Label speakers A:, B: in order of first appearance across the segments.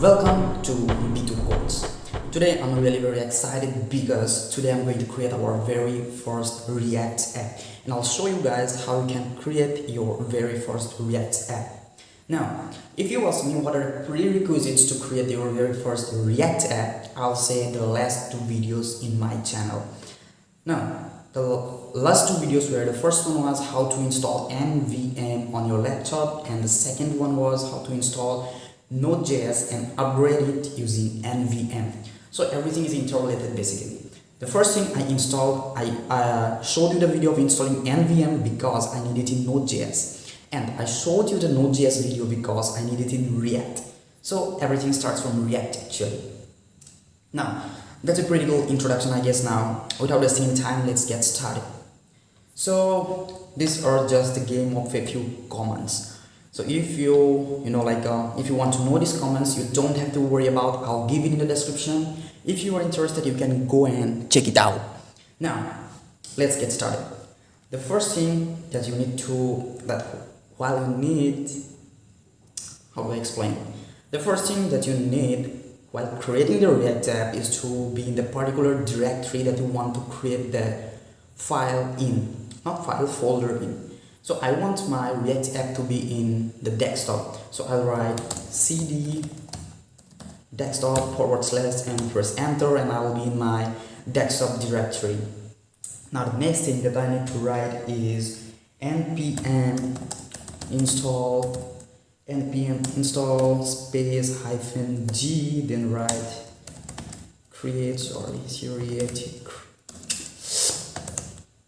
A: Welcome to B2 Codes. Today I'm really very excited because today I'm going to create our very first React app, and I'll show you guys how you can create your very first React app. Now, if you ask me what are the prerequisites to create your very first React app, I'll say the last two videos in my channel. Now, the last two videos were, the first one was how to install NVM on your laptop, and the second one was how to install Node.js and upgrade it using NVM. So everything is interrelated basically. The first thing I installed, I showed you the video of installing NVM because I need it in Node.js, and I showed you the Node.js video because I need it in React. So everything starts from React actually. Now, that's a pretty cool introduction, I guess. Now, without wasting time, let's get started. So these are just the game of a few commands. So if you if you want to know these comments, you don't have to worry about. I'll give it in the description. If you are interested, you can go and check it out. Now, let's get started. The first thing that you need to, how do I explain? The first thing that you need while creating the React app is to be in the particular directory that you want to create the file in, not file, folder in. So I want my React app to be in the desktop. So I'll write cd desktop / and press enter, and I'll be in my desktop directory. Now the next thing that I need to write is npm install space -g, then write create,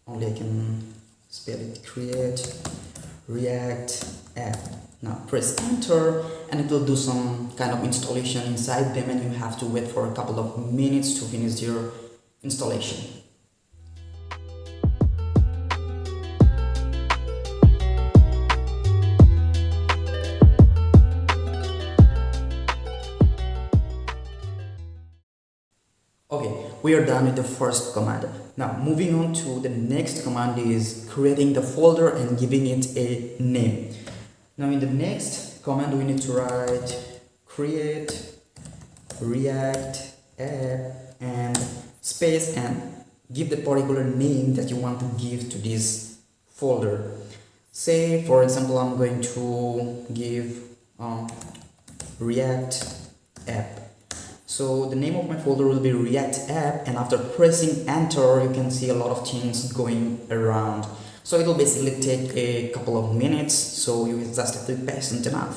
A: only I can spell it, create React app. Now press enter and it will do some kind of installation inside them, and you have to wait for a couple of minutes to finish your installation. Okay, we are done with the first command. Now moving on to the next command is creating the folder and giving it a name. Now in the next command we need to write create React app and space and give the particular name that you want to give to this folder. Say for example I'm going to give React app. So the name of my folder will be React app, and after pressing enter you can see a lot of things going around. So it will basically take a couple of minutes, so you just have to be patient enough.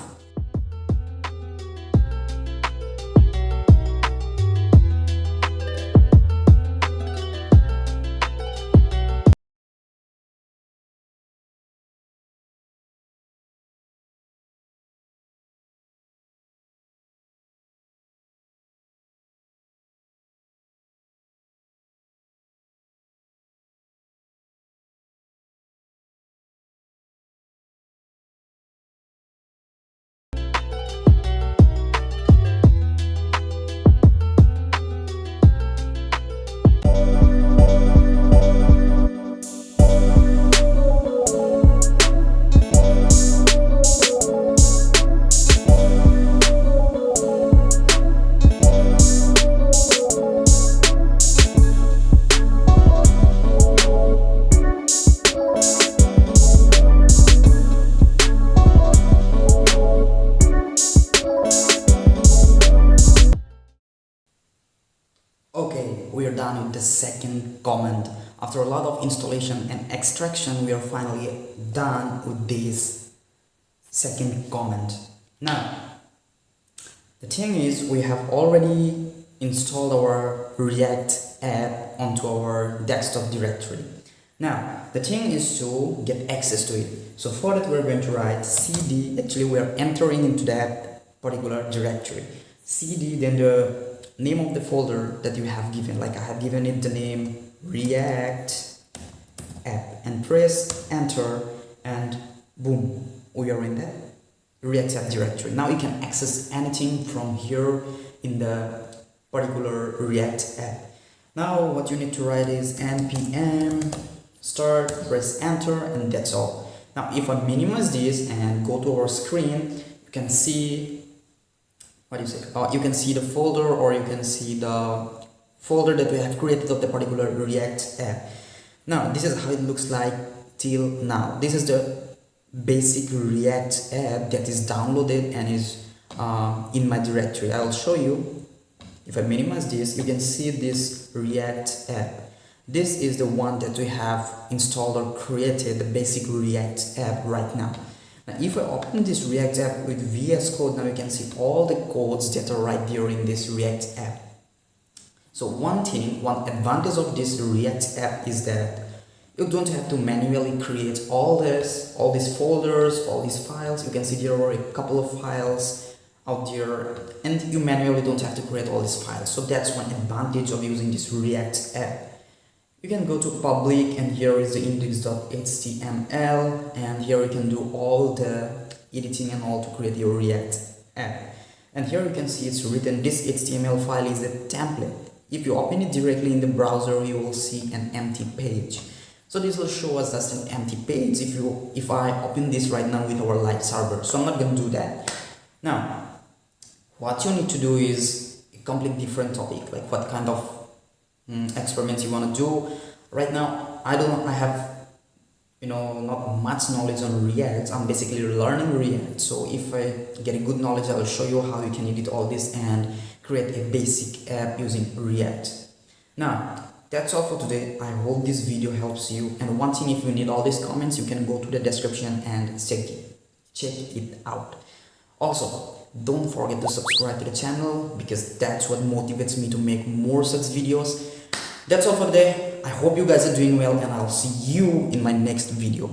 A: Okay, we are done with the second command. After a lot of installation and extraction, we are finally done with this second command. Now, the thing is, we have already installed our React app onto our desktop directory. Now, the thing is to get access to it. So for that, we're going to write cd, actually we are entering into that particular directory. Cd, then the name of the folder that you have given, like I have given it the name React app, and press enter and boom, we are in the React app directory. Now you can access anything from here in the particular React app. Now what you need to write is npm start, press enter, and that's all. Now if I minimize this and go to our screen, you can see what do you say, you can see the folder, or you can see the folder that we have created of the particular React app. Now this is how it looks like till now. This is the basic React app that is downloaded and is in my directory. I'll show you. If I minimize this, you can see this React app. This is the one that we have installed or created, the basic React app right now. Now if I open this React app with VS Code, now you can see all the codes that are right there in this React app. So one advantage of this React app is that you don't have to manually create all these folders, all these files. You can see there are a couple of files out there, and you manually don't have to create all these files. So that's one advantage of using this React app. You can go to public, and here is the index.html, and here you can do all the editing and all to create your React app. And here you can see it's written, this HTML file is a template. If you open it directly in the browser, you will see an empty page. So this will show us just an empty page if I open this right now with our live server. So I'm not going to do that. Now, what you need to do is a complete different topic, like what kind of experiments you want to do. Right now I have not much knowledge on React. I'm basically learning React, so if I get a good knowledge, I will show you how you can edit all this and create a basic app using React. Now that's all for today. I hope this video helps you, and one thing, if you need all these comments, you can go to the description and check it out. Also, don't forget to subscribe to the channel, because that's what motivates me to make more such videos. That's all for today. I hope you guys are doing well, and I'll see you in my next video.